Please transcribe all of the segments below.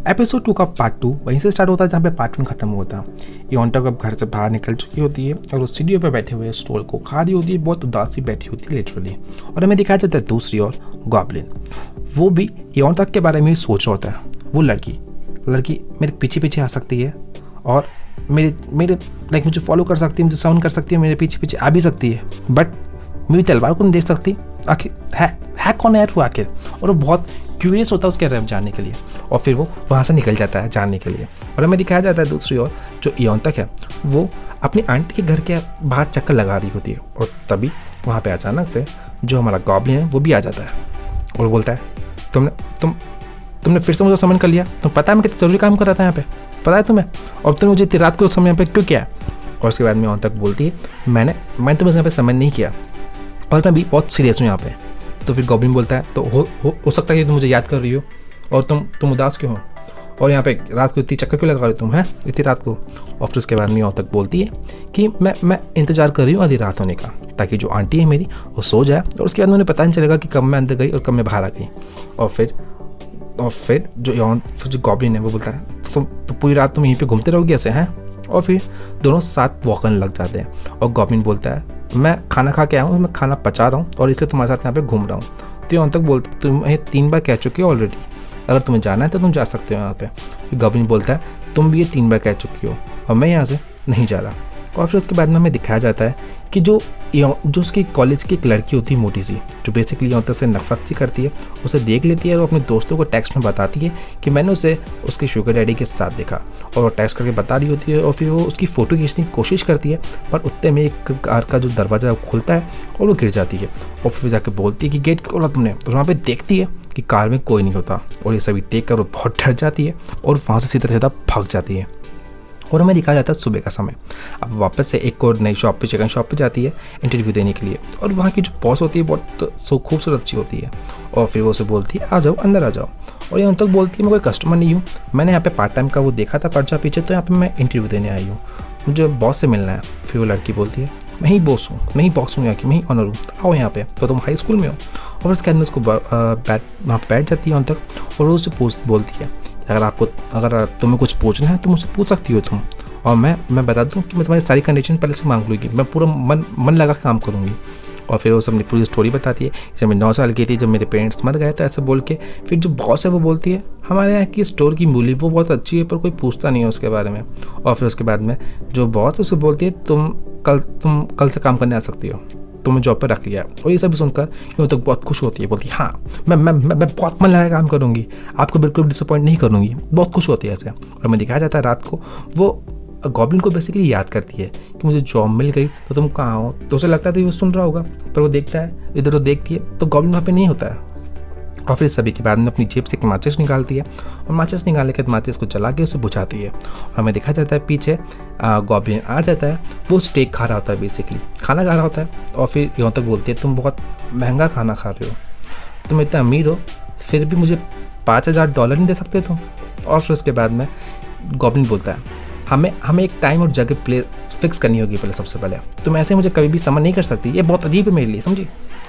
Episode 2 का part 2 वहीं से स्टार्ट होता है जहाँ पे पार्ट 1 खत्म होता है। योंटक अब घर से बाहर निकल चुकी होती है और वो सीढ़ियों पे बैठे हुए स्टोल को खा रही होती है, बहुत उदासी बैठी होती है लिटरली। और हमें दिखाया जाता है दूसरी ओर गॉब्लिन, वो भी योंटक के बारे में ही सोच रहा होता है। वो लड़की मेरे पीछे पीछे आ सकती है और मेरे लाइक मुझे फॉलो कर सकती है, मुझे साउंड कर सकती है, मेरे पीछे पीछे आ भी सकती है, बट मेरी तलवार को नहीं देख सकती। आखिर है कौन है यार वो आखिर? और वो बहुत क्यूरियस होता है उसके बारे में जानने के लिए और फिर वो वहाँ से निकल जाता है जानने के लिए। और हमें दिखाया जाता है दूसरी ओर जो योंटक है वो अपनी आंटी के घर के बाहर चक्कर लगा रही होती है और तभी वहाँ पे अचानक से जो हमारा गॉब्लिन है वो भी आ जाता है और बोलता है तुमने फिर से मुझे समन कर लिया? तुम पता है मैं कितना जरूरी काम कर रहा था यहाँ पे, पता है तुम्हें? और तुमने मुझे इतनी रात को समय यहाँ पे क्यों किया? और उसके बाद में योंटक बोलती है मैंने तुम्हें यहाँ पे समन नहीं किया और मैं भी बहुत सीरियस हूँ यहाँ पे। तो फिर गॉब्लिन बोलता है तो हो सकता है कि तुम मुझे याद कर रही हो और तुम उदास क्यों हो और यहाँ पे रात को इतनी चक्कर क्यों लगा रही हो तुम हैं इतनी रात को? और फिर उसके बाद में योंटक बोलती है कि मैं इंतजार कर रही हूँ आधी रात होने का ताकि जो आंटी है मेरी वो सो जाए और उसके बाद मुझे पता नहीं चलेगा कि कब मैं अंदर गई और कब मैं बाहर आ गई। और फिर जो गॉब्लिन है वो बोलता है तो पूरी रात तुम यहीं पे घूमते रहोगे ऐसे हैं? और फिर दोनों साथ वॉक करने लग जाते हैं और गॉब्लिन बोलता है मैं खाना खा के आया हूँ, मैं खाना पचा रहा हूँ और इसलिए तुम्हारे साथ यहाँ पे घूम रहा हूँ। तो योंटक बोलता है तुम्हें 3 बार कह चुकी हो ऑलरेडी, अगर तुम्हें जाना है तो तुम जा सकते हो यहाँ पे। फिर गॉब्लिन बोलता है तुम भी ये 3 बार कह चुकी हो और मैं यहाँ से नहीं जा रहा। और फिर उसके बाद में हमें दिखाया जाता है कि जो उसकी कॉलेज की एक लड़की होती है मोटी सी, जो बेसिकली योंटक से नफरत सी करती है, उसे देख लेती है और अपने दोस्तों को टेक्स्ट में बताती है कि मैंने उसे उसके शुगर डैडी के साथ देखा। और वो टेक्स्ट करके बता रही होती है और फिर वो उसकी फ़ोटो खींचने की कोशिश करती है, पर उतने में एक कार का जो दरवाज़ा खुलता है और वो गिर जाती है। और फिर जाके बोलती है कि गेट खोला तुमने, और वहाँ पर देखती है कि कार में कोई नहीं होता और ये सभी देख कर वो बहुत डर जाती है और वहाँ से सीधा सीधा भाग जाती है। और हमें दिखाया जाता है सुबह का समय। अब वापस से एक और नई शॉप पे चिकन शॉप पे जाती है इंटरव्यू देने के लिए और वहाँ की जो बॉस होती है बहुत खूबसूरत सी होती है और फिर वो उसे बोलती है आ जाओ अंदर आ जाओ। और ये तक बोलती है मैं कोई कस्टमर नहीं हूँ, मैंने यहाँ पे पार्ट टाइम का वो देखा था पर्चा पीछे, तो यहाँ पे मैं इंटरव्यू देने आई हूँ, मुझे बॉस से मिलना है। फिर वो लड़की बोलती है मैं ही बॉस हूँ यहाँ की, मैं ही ऑनर हूँ, आओ यहाँ पे। तो तुम हाई स्कूल में हो? और उसके अंदर उसको वहाँ बैठ जाती है तक और वो उससे बोलती है अगर तुम्हें कुछ पूछना है तो मुझसे पूछ सकती हो तुम, और मैं बता दूं कि मैं तुम्हारी सारी कंडीशन पहले से मांग लूँगी, मैं पूरा मन लगा काम करूँगी। और फिर वो सब अपनी पूरी स्टोरी बताती है जब मैं 9 साल की थी, जब मेरे पेरेंट्स मर गए थे, ऐसे बोल के। फिर जो बॉस है वो बोलती है हमारे यहाँ की स्टोर की मूली वो बहुत अच्छी है पर कोई पूछता नहीं है उसके बारे में। और फिर उसके बाद में जो बॉस है उसे बोलती है तुम कल से काम करने आ सकती हो, तुम्हें जॉब पर रख लिया। और ये सब सुनकर यूँ तो बहुत खुश होती है, बोलती है हाँ मैं बहुत मन लगा काम करूँगी, आपको बिल्कुल डिसअपॉइंट नहीं करूँगी, बहुत खुश होती है ऐसे। और हमें दिखाया जाता है रात को वो गॉब्लिन को बेसिकली याद करती है कि मुझे जॉब मिल गई तो तुम कहाँ हो। तो उसे लगता है वो सुन रहा होगा, पर वो देखता है इधर तो देखती है तो गॉब्लिन वहाँ पे नहीं होता है। और फिर सभी के बाद में अपनी जेब से एक माचिस निकालती है और माचिस निकालने के बाद माचिस को जला के उसे बुझाती है। और हमें दिखा जाता है पीछे गॉब्लिन आ जाता है, वो स्टेक खा रहा होता है, बेसिकली खाना खा रहा होता है। और फिर योंटक बोलती है तुम बहुत महंगा खाना खा रहे हो, तुम इतना अमीर हो फिर भी मुझे $5000 नहीं दे सकते तुम? और फिर उसके बाद में गॉब्लिन बोलता है हमें एक टाइम और जगह प्लेस फिक्स करनी होगी पहले, सबसे पहले तुम ऐसे मुझे कभी भी समझ नहीं कर सकती, ये बहुत अजीब है मेरे लिए, समझी?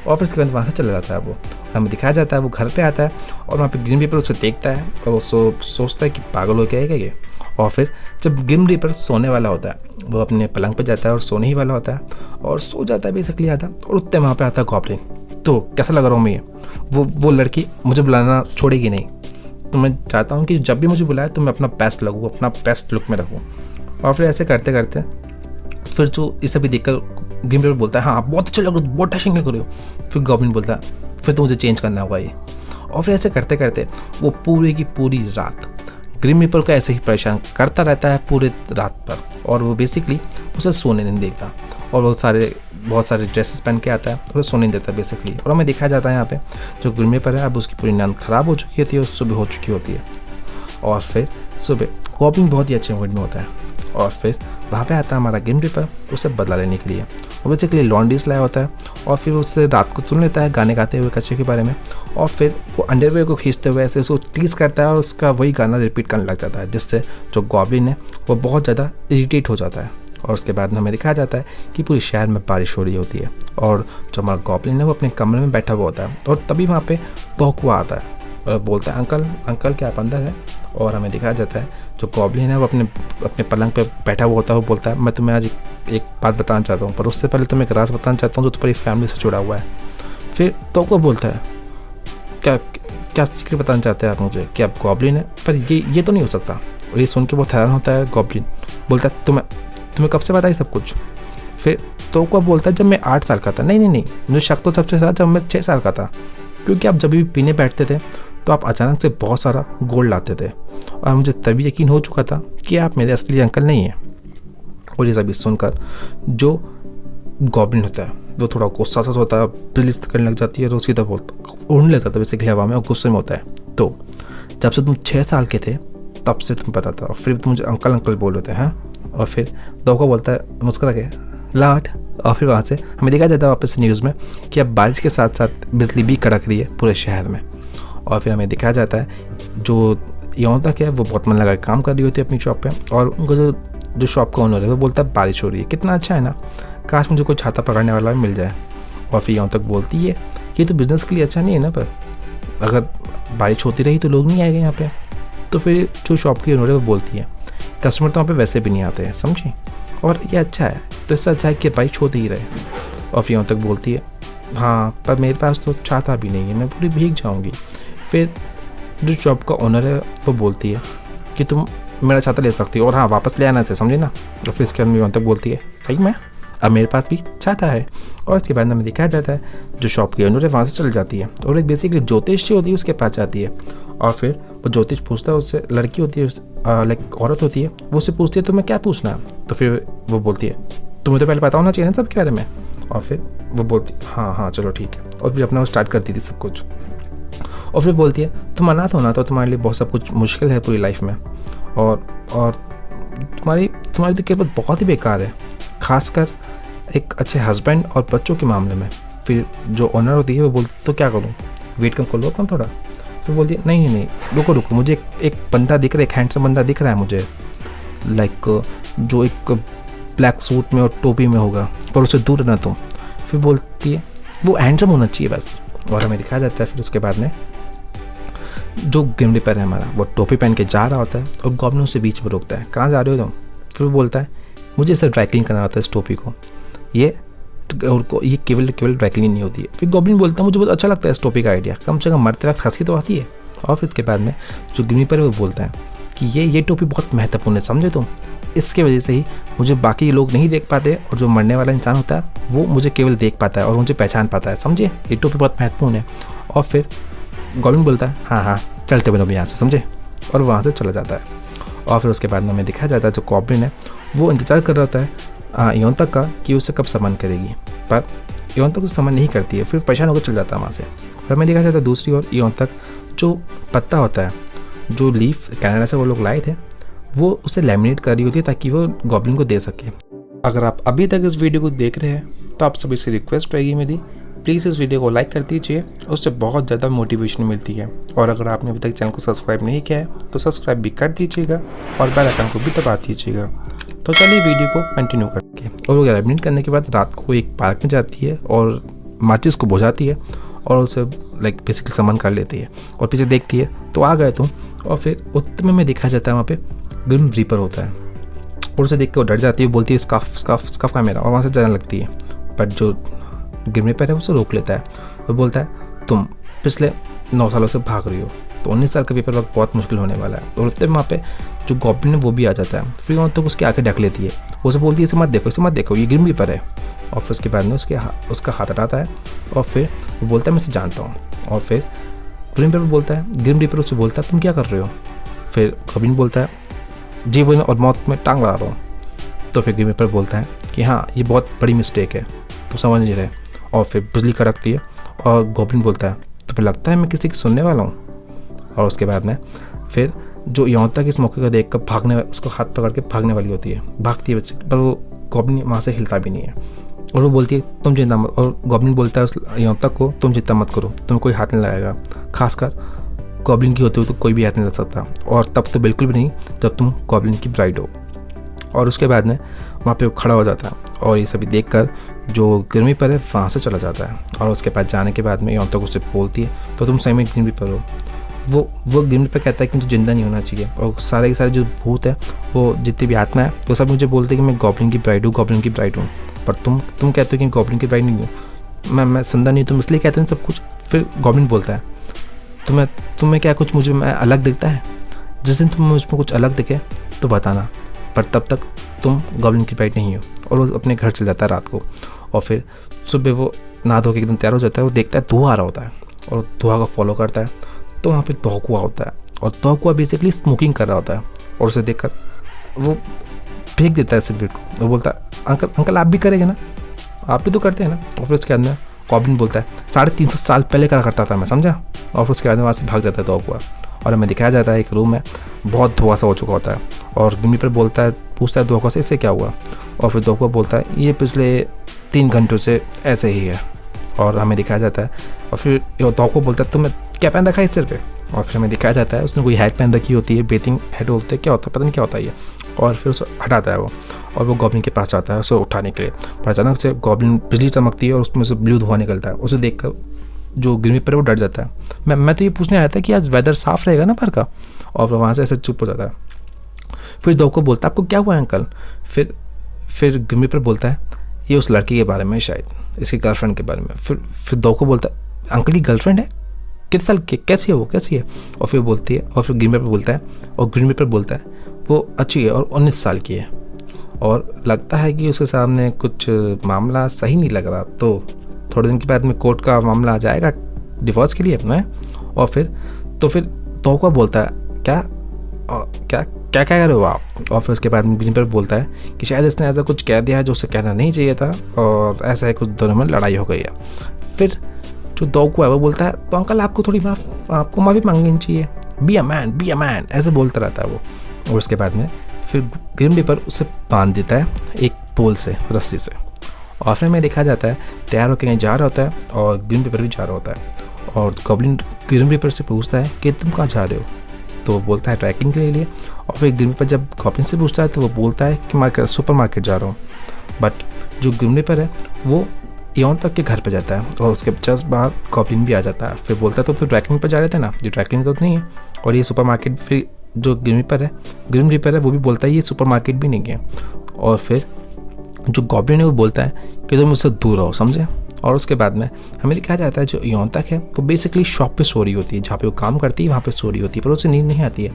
और फिर उसके बाद वहाँ से चला जाता है वो। हमें दिखाया जाता है वो घर पे आता है और वहाँ पे ग्रिम रीपर उसे देखता है और वो सोचता है कि पागल हो गया है क्या ये। और फिर जब ग्रिम रीपर सोने वाला होता है वो अपने पलंग पे जाता है और सोने ही वाला होता है और सो जाता है बेसिकली आधा, और उतने वहाँ पे आता है गॉब्लिन। तो कैसा लग रहा हूँ मैं? वो लड़की मुझे बुलाना छोड़ेगी नहीं, तो मैं चाहता हूँ कि जब भी मुझे बुलाए तो मैं अपना बेस्ट लगूँ, अपना बेस्ट लुक में रखूँ। और फिर ऐसे करते करते फिर जो इसे भी देखकर ग्रिम रीपर बोलता है हाँ बहुत अच्छा लग रहा है, बहुत डैशिंग लग रही हो। फिर गॉब्लिन बोलता है फिर तो मुझे चेंज करना होगा ये। और फिर ऐसे करते करते वो पूरी की पूरी रात ग्रिम रीपर को ऐसे ही परेशान करता रहता है पूरे रात पर, और वो बेसिकली उसे सोने नहीं देता और बहुत सारे ड्रेसेस पहन के आता है और सोने नहीं देता बेसिकली। और हमें दिखाया जाता है यहाँ पे जो ग्रिम रीपर है अब उसकी पूरी नींद खराब हो चुकी होती है और सुबह हो चुकी होती है। और फिर सुबह गॉब्लिन बहुत ही अच्छे मूड में होता है और फिर वहाँ पे आता है हमारा ग्रिम रीपर उसे बदला लेने के लिए। वो बेसिकली लॉन्ड्रीज लाया होता है और फिर उससे रात को सुन लेता है गाने गाते हुए कच्चे के बारे में, और फिर वो अंडरवेयर को खींचते हुए ऐसे उसको टीज़ करता है और उसका वही गाना रिपीट करने लग जाता है, जिससे जो गॉब्लिन है वो बहुत ज़्यादा इरिटेट हो जाता है। और उसके बाद हमें दिखाया जाता है कि पूरी शहर में बारिश हो रही होती है और जो हमारा गॉब्लिन है वो अपने कमरे में बैठा हुआ होता है। और तभी वहाँ पे तोकुआ आता है और बोलता है अंकल क्या आप अंदर है? और हमें दिखाया जाता है जो गॉब्लिन है वो अपने अपने पलंग पे बैठा हुआ होता है। वो बोलता है मैं तुम्हें आज एक बात बताना चाहता हूँ, पर उससे पहले तुम्हें एक राज बताना चाहता हूँ जो तुम्हारी फैमिली से जुड़ा हुआ है। फिर तो को बोलता है क्या क्या सीक्रेट बताना चाहते हैं आप मुझे कि आप गॉब्लिन है, पर ये तो नहीं हो सकता। और ये सुन के बहुत हैरान होता है गॉब्लिन। बोलता है तुम्हें कब से पता है सब कुछ। फिर तो को बोलता है जब मैं 8 साल का था। नहीं, मुझे शक तो सबसे ज़्यादा जब मैं 6 साल का था, क्योंकि आप जब भी पीने बैठते थे तो आप अचानक से बहुत सारा गोल्ड लाते थे और मुझे तभी यकीन हो चुका था कि आप मेरे असली अंकल नहीं हैं। और ये सभी सुनकर जो गॉब्लिन होता है वो थोड़ा गुस्सा सा होता है, बिजली करने लग जाती है और सीधा बोलता उड़ने लग जाता है बेसिकली हवा में और गुस्से में होता है। तो जब से तुम 6 साल के थे तब से तुम्हें पता था, और फिर तुम मुझे अंकल बोल रहे थे हैं। और फिर दो बोलता है मुस्कुरा के लाट। और फिर वहाँ से हमें देखा जाता है वापस न्यूज़ में कि अब बारिश के साथ साथ बिजली भी कड़क रही है पूरे शहर में। और फिर हमें दिखाया जाता है जो यों तक है वो बहुत मन लगा काम कर रही होती है अपनी शॉप पे, और उनको जो शॉप का ओनर है वो बोलता है बारिश हो रही है, कितना अच्छा है ना, काश मुझे कोई छाता पकड़ने वाला मिल जाए। और फिर यों तक बोलती है ये तो बिज़नेस के लिए अच्छा नहीं है ना, पर अगर बारिश होती रही तो लोग नहीं आएंगे यहाँ पे। तो फिर जो शॉप की ओनर है वो बोलती है कस्टमर तो वहाँ पे वैसे भी नहीं आते हैं, समझी, और ये अच्छा है, तो इससे अच्छा है कि बारिश होती ही रहे। और फिर यों तक बोलती है हाँ पर मेरे पास तो छाता भी नहीं है, मैं पूरी भीग जाऊँगी। फिर जो शॉप का ओनर है वो बोलती है कि तुम मेरा छाता ले सकती हो और हाँ वापस ले आना से, समझे ना। और फिर इसके अंदर तक बोलती है सही में अब मेरे पास भी छाता है। और उसके बाद हमें दिखाया जाता है जो शॉप की ओनर है वहाँ से चल जाती है और एक बेसिकली ज्योतिष होती है उसके पास जाती है। और फिर वो ज्योतिष पूछता है उससे, लड़की होती है लाइक औरत होती है, वो उससे पूछती है तुम्हें क्या पूछना है। तो फिर वो बोलती है तुम्हें तो पहले पता होना चाहिए ना सब के बारे में। और फिर वो बोलती हाँ चलो ठीक है, और फिर अपना वो स्टार्ट करती थी सब कुछ। और फिर बोलती है तुम अनाथ हो ना, तो तुम्हारे लिए बहुत सब कुछ मुश्किल है पूरी लाइफ में, और तुम्हारी तो केवल बहुत ही बेकार है, खासकर एक अच्छे हस्बैंड और बच्चों के मामले में। फिर जो ओनर होती है वो बोलती तो क्या करूँ, वेट कम कर लो अपना थोड़ा। फिर बोलती है नहीं रुको मुझे एक बंदा दिख रहा है, एक हैंडसम बंदा दिख रहा है मुझे, लाइक जो एक ब्लैक सूट में और टोपी में होगा, पर उससे दूर रहना तुम। फिर बोलती है वो हैंडसम होना चाहिए बस। और हमें दिखाया जाता है फिर उसके बाद में जो ग्रिम रिपर है हमारा वो टोपी पहन के जा रहा होता है और गॉब्लिन उसे बीच में रोकता है, कहाँ जा रहे हो तुम। फिर वो बोलता है मुझे इसे ड्राई क्लीन करना होता है इस टोपी को, ये केवल ड्राई क्लीन नहीं होती है। फिर गॉब्लिन बोलता है मुझे बहुत अच्छा लगता है इस टोपी का आइडिया, कम से कम मरते वक्त हंसी तो आती है। और फिर इसके बाद में जो ग्रिम रिपर है वो बोलता है कि ये टोपी बहुत महत्वपूर्ण है, समझे तुम, इसके वजह से ही मुझे बाकी लोग नहीं देख पाते और जो मरने वाला इंसान होता है वो मुझे केवल देख पाता है और मुझे पहचान पाता है, समझे, ये टोपी बहुत महत्वपूर्ण है। और फिर गॉब्लिन बोलता है हाँ चलते बनो यहाँ से, समझे, और वहाँ से चला जाता है। और फिर उसके बाद में हमें दिखाया जाता है जो गॉब्लिन है वो इंतज़ार कर रहा होता है यों तक का कि उसे कब समन करेगी, पर यों तक उसे समन नहीं करती है। फिर परेशान होकर चल जाता है वहाँ से। और हमें दिखाया जाता है दूसरी ओर यों तक जो पत्ता होता है, जो लीफ कनाडा से वो लोग लाए थे, वो उसे लैमिनेट कर रही होती है ताकि वो गॉब्लिन को दे सके। अगर आप अभी तक इस वीडियो को देख रहे हैं तो आप सभी से रिक्वेस्ट रहेगी मेरी, प्लीज़ इस वीडियो को लाइक कर दीजिए, उससे बहुत ज़्यादा मोटिवेशन मिलती है। और अगर आपने अभी तक चैनल को सब्सक्राइब नहीं किया है तो सब्सक्राइब भी कर दीजिएगा और बेल आइकन को भी दबा दीजिएगा। तो चलिए वीडियो को कंटिन्यू करके। और वो लैमिनेट करने के बाद रात को एक पार्क में जाती है और माचिस को बुझाती है और उसे लाइक बेसिकली समन कर लेती है और पीछे देखती है तो आ गए तुम। और फिर उतने में देखा जाता है वहाँ पे ग्रिम रीपर होता है और उसे देख के वो डर जाती है, बोलती है स्काफ का मेरा, और वहाँ से जाने लगती है। पर जो ग्रिम रीपर है उसे रोक लेता है। वो बोलता है तुम पिछले 9 सालों से भाग रही हो, तो 19 साल का पेपर वक्त बहुत मुश्किल होने वाला है। और उतने वहाँ पे जो गॉब्लिन है वो भी आ जाता है। फिर वहाँ तक उसकी आंखें ढक लेती है, वो उसे बोलती है इसे मत देखो ये ग्रिम रीपर है। और फिर उसके बाद में उसका हाथ हटाता है और फिर वो बोलता है मैं इसे जानता हूँ। और फिर ग्रिम रीपर उससे बोलता है तुम क्या कर रहे हो। फिर गॉब्लिन बोलता है जीवन और मौत में टांग लगा रहा हूँ। तो फिर ग्रिम रीपर बोलता है कि हाँ ये बहुत बड़ी मिस्टेक है, तुम समझ नहीं रहे। और फिर बिजली कड़कती है और गॉब्लिन बोलता है तुम्हें लगता है मैं किसी की सुनने वाला हूँ। और उसके बाद में फिर जो यों तक इस मौके को देख कर उसको हाथ पकड़ के भागने वाली होती है, भागती है बच्चे, पर वो गॉब्लिन वहाँ से हिलता भी नहीं है। और वो बोलती है तुम चिंता मत, और गॉब्लिन बोलता है उस यों तक को तुम चिंता मत करो, तुम्हें कोई हाथ नहीं लगाएगा, खासकर गॉब्लिन की होती हो तो कोई भी हाथ नहीं लग सकता, और तब तो बिल्कुल भी नहीं जब तुम गॉब्लिन की ब्राइड हो। और उसके बाद में वहाँ पे वो खड़ा हो जाता है और ये सभी देखकर जो ग्रिम रीपर है वहाँ से चला जाता है। और उसके पास जाने के बाद में यों तक उससे बोलती है तो तुम सही में ग्रिम रीपर हो। वो ग्रिम रीपर कहता है कि मुझे ज़िंदा नहीं होना चाहिए, और सारे के सारे जो भूत है, वो जितनी भी आत्मा है, वो सब मुझे बोलते हैं कि मैं गॉब्लिन की ब्राइड हूँ, गॉब्लिन की ब्राइड हूँ। पर तुम कहते हो कि गॉब्लिन की ब्राइड नहीं हूँ, मैं सुंदर नहीं, तुम इसलिए कहते हो सब कुछ। फिर गॉब्लिन बोलता है तुम्हें क्या कुछ मुझे मैं अलग दिखता है? जिस दिन तुम्हें मुझ पर कुछ अलग दिखे तो बताना, पर तब तक तुम गॉब्लिन की ब्राइड नहीं हो। और वो अपने घर चल जाता है रात को, और फिर सुबह वो नहा धो के एकदम तैयार हो जाता है। वो देखता है धुआं आ रहा होता है, और धुआं को फॉलो करता है, तो वहाँ पे तोकुआ होता है, और तोकुआ बेसिकली स्मोकिंग कर रहा होता है। और उसे देखकर वो फेंक देता है सिगरेट को। वो बोलता है अंकल आप भी करेंगे ना, आप भी तो करते हैं ना। और फिर उसके बाद में गॉब्लिन बोलता है 350 साल पहले करा करता था मैं, समझा। और फिर उसके बाद में वहाँ से भाग जाता है तोकुआ, और हमें दिखाया जाता है एक रूम में बहुत धुआं सा हो चुका होता है। और ग्रिम रीपर बोलता है, पूछता है तोकुआ से इससे क्या हुआ। और फिर तोकुआ बोलता है ये पिछले 3 घंटों से ऐसे ही है। और हमें दिखाया जाता है, और फिर तोकुआ बोलता है तुमने क्या पहन रखा है इस सिर पे। और फिर हमें दिखाया जाता है उसने कोई हैट पहन रखी होती है, बेथिंग हैट बोलते हैं, क्या होता है पता नहीं क्या होता है ये। और फिर उसे हटाता है वो, और वो गॉब्लिन के पास जाता है उसे उठाने के लिए। पर अचानक से गॉब्लिन बिजली चमकती है, और उसमें से ब्लू धुआं निकलता है। उसे देखकर जो ग्रिम रीपर है वो डर जाता है। मैं तो ये पूछने आया था कि आज वेदर साफ़ रहेगा ना बाहर का। और वहाँ से ऐसे चुप हो जाता है। फिर तोकुआ बोलता है आपको क्या हुआ है अंकल। फिर ग्रिम रीपर बोलता है ये उस लड़की के बारे में, शायद इसकी गर्लफ्रेंड के बारे में। फिर तोकुआ बोलता है अंकल की गर्लफ्रेंड है, कितने साल की, कैसी है वो, कैसी है। और फिर बोलती है, और फिर ग्रिम रीपर बोलता है, और ग्रिम रीपर बोलता है वो अच्छी है और 19 साल की है। और लगता है कि उसके सामने कुछ मामला सही नहीं लग रहा, तो थोड़े दिन के बाद में कोर्ट का मामला आ जाएगा डिवोर्स के लिए अपना। और फिर तोकुआ बोलता है क्या कह रहे हो आप। और फिर उसके बाद में ग्रिम रीपर बोलता है कि शायद इसने ऐसा कुछ कह दिया है जो उसे कहना नहीं चाहिए था, और ऐसा है कुछ दोनों में लड़ाई हो गई है। फिर जो तोकुआ है वो बोलता है तो अंकल आपको आपको माफ़ी मांगनी चाहिए, बी अ मैन ऐसे बोलता रहता है वो। और उसके बाद में फिर ग्रिम रीपर उसे बांध देता है एक पोल से, रस्सी से। और फिर हमें देखा जाता है तैयार होकर कहीं जा रहा होता है, और ग्रिम रीपर भी जा रहा होता है। और गॉब्लिन ग्रिम रीपर से पूछता है कि तुम कहाँ जा रहे हो, तो वो बोलता है ट्रैकिंग के लिए। और फिर ग्रिम रीपर जब गॉब्लिन से पूछता है तो वो बोलता है कि सुपर मार्केट जा रहा हूँ। बट जो ग्रिम रीपर है वो इयोन तक के घर पे जाता है, और उसके जस्ट बाहर गॉब्लिन भी आ जाता है। फिर बोलता है तो ट्रैकिंग पर जा रहे थे ना, ये ट्रैकिंग तो नहीं है, और ये सुपर मार्केट। फिर जो ग्रिम रीपर है वो भी बोलता है ये सुपर मार्केट भी नहीं है। और फिर जो गॉब्लिन है वो बोलता है कि तुम मुझसे दूर रहो, समझे। और उसके बाद में हमें दिखाया जाता है जो इयोन तक है वो बेसिकली शॉप पे सो रही होती है, जहाँ पे वो काम करती है वहाँ पे सो रही होती है, पर उसे नींद नहीं आती है।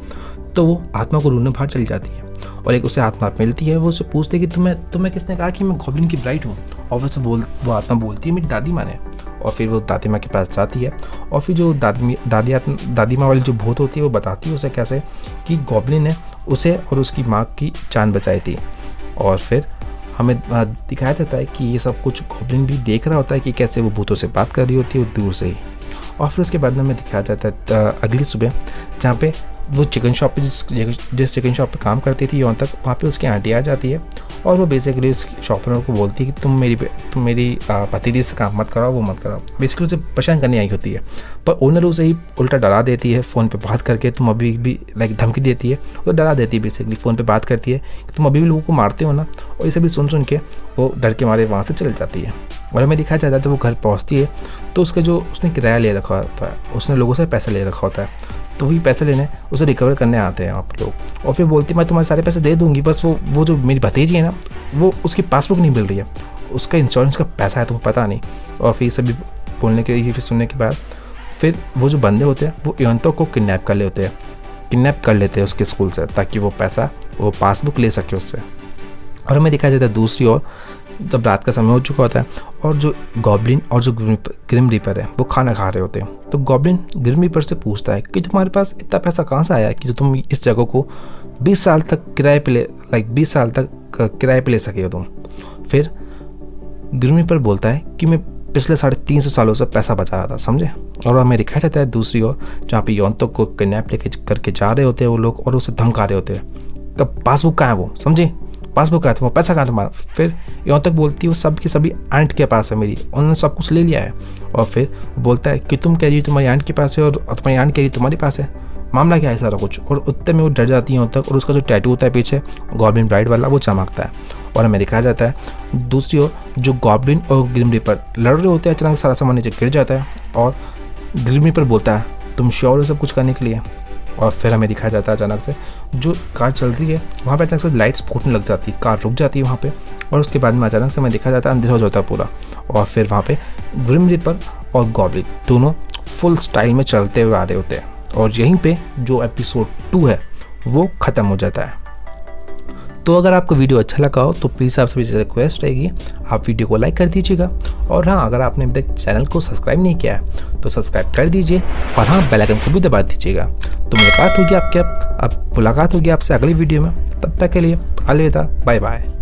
तो वो आत्मा को ढूंढने बाहर चली जाती है, और एक उसे आत्मा मिलती है। वो उसे पूछती है कि तुम्हें किसने कहा कि मैं गॉब्लिन की ब्राइड हूँ। और वो आत्मा बोलती है मेरी दादी माँ ने। और फिर वो दादी माँ के पास जाती है, और फिर जो दादी माँ वाली जो भूत होती है वो बताती है उसे कैसे कि गॉब्लिन ने उसे और उसकी माँ की जान बचाई थी। और फिर हमें दिखाया जाता है कि ये सब कुछ गॉब्लिन भी देख रहा होता है कि कैसे वो भूतों से बात कर रही होती है वो दूर से ही। और फिर उसके बाद में हमें दिखाया जाता है अगली सुबह, जहाँ पे वो चिकन शॉप पे जिस चिकन शॉप पे काम करती थी यहाँ तक, वहाँ पे उसकी आंटी आ जाती है। और वो बेसिकली उस शॉप ओनर को बोलती है कि तुम मेरी भतीजी से काम मत कराओ, वो मत कराओ। बेसिकली उसे परेशान करने आई होती है, पर ओनर उसे ही उल्टा डरा देती है फ़ोन पे बात करके। तुम अभी भी लाइक धमकी देती है, वो डरा देती है बेसिकली, फ़ोन पे बात करती है कि तुम अभी भी लोगों को मारते हो ना। और ये सभी सुन के वो डर के मारे वहाँ से चल जाती है। और हमें दिखाया जाता है जब वो घर पहुँचती है तो उसका जो उसने किराया ले रखा होता है, उसने लोगों से पैसा ले रखा होता है, तो वही पैसे लेने उसे रिकवर करने आते हैं आप लोग। और फिर बोलती मैं तुम्हारे सारे पैसे दे दूंगी, बस वो जो मेरी भतीजी है ना, वो उसकी पासबुक नहीं मिल रही है, उसका इंश्योरेंस का पैसा है तुमको पता नहीं। और फिर सभी बोलने के फिर सुनने के बाद फिर वो जो बंदे होते हैं वो इयोंतो को किडनैप कर लेते हैं उसके स्कूल से, ताकि वो पासबुक ले सके उससे। और हमें दिखाया जाता है दूसरी ओर जब रात का समय हो चुका होता है, और जो गॉब्लिन और जो ग्रिम रीपर है वो खाना खा रहे होते हैं। तो गॉब्लिन ग्रिम रीपर से पूछता है कि तुम्हारे पास इतना पैसा कहाँ से आया कि जो तुम इस जगह को 20 साल तक किराए पे ले सके हो तुम। फिर ग्रिम रीपर बोलता है कि मैं पिछले 350 सालों से पैसा बचा रहा था, समझे। और हमें दिखाया जाता है दूसरी ओर जहाँ पे इयोंतो को किडनैप करके जा रहे होते हैं वो लोग, और उसे धमका रहे होते हैं तब पासबुक कहाँ है वो, समझे, पासबुक कहाँ है, वो पैसा कहाँ तुम्हारा। फिर यहाँ तक बोलती है वो सब की सभी आंट के पास है मेरी, उन्होंने सब कुछ ले लिया है। और फिर बोलता है कि तुम कह रही हो तुम्हारी आंट के पास है, और तुम्हारी आंट कह रही तुम्हारे पास है, मामला क्या है सारा कुछ। और उतने में वो डर जाती है तक, और उसका जो टैटू होता है पीछे गॉब्लिन ब्राइड वाला वो चमकता है। और हमें दिखाया जाता है दूसरी ओर जो गॉब्लिन और ग्रिम रीपर लड़ रहे होते हैं, अचानक सारा सामान नीचे गिर जाता है, और ग्रिम रीपर बोलता है तुम श्योर हो सब कुछ करने के लिए? और फिर हमें दिखाया जाता है अचानक से जो कार चल रही है वहाँ पे अचानक से लाइट्स फूटने लग जाती है, कार रुक जाती है वहाँ पे, और उसके बाद में अचानक से हमें दिखाया जाता है अंधेरा हो जाता है पूरा। और फिर वहाँ पे ग्रिम रीपर और गॉब्लिन दोनों फुल स्टाइल में चलते हुए आ रहे होते हैं, और यहीं पे जो एपिसोड 2 है वो ख़त्म हो जाता है। तो अगर आपको वीडियो अच्छा लगा हो तो प्लीज़ आपसे भी रिक्वेस्ट रहेगी आप वीडियो को लाइक कर दीजिएगा, और हाँ, अगर आपने अभी तक चैनल को सब्सक्राइब नहीं किया है तो सब्सक्राइब कर दीजिए, और हाँ, बेल आइकन को भी दबा दीजिएगा। तो मुलाकात होगी आपसे अगली वीडियो में, तब तक के लिए अलविदा, बाय बाय।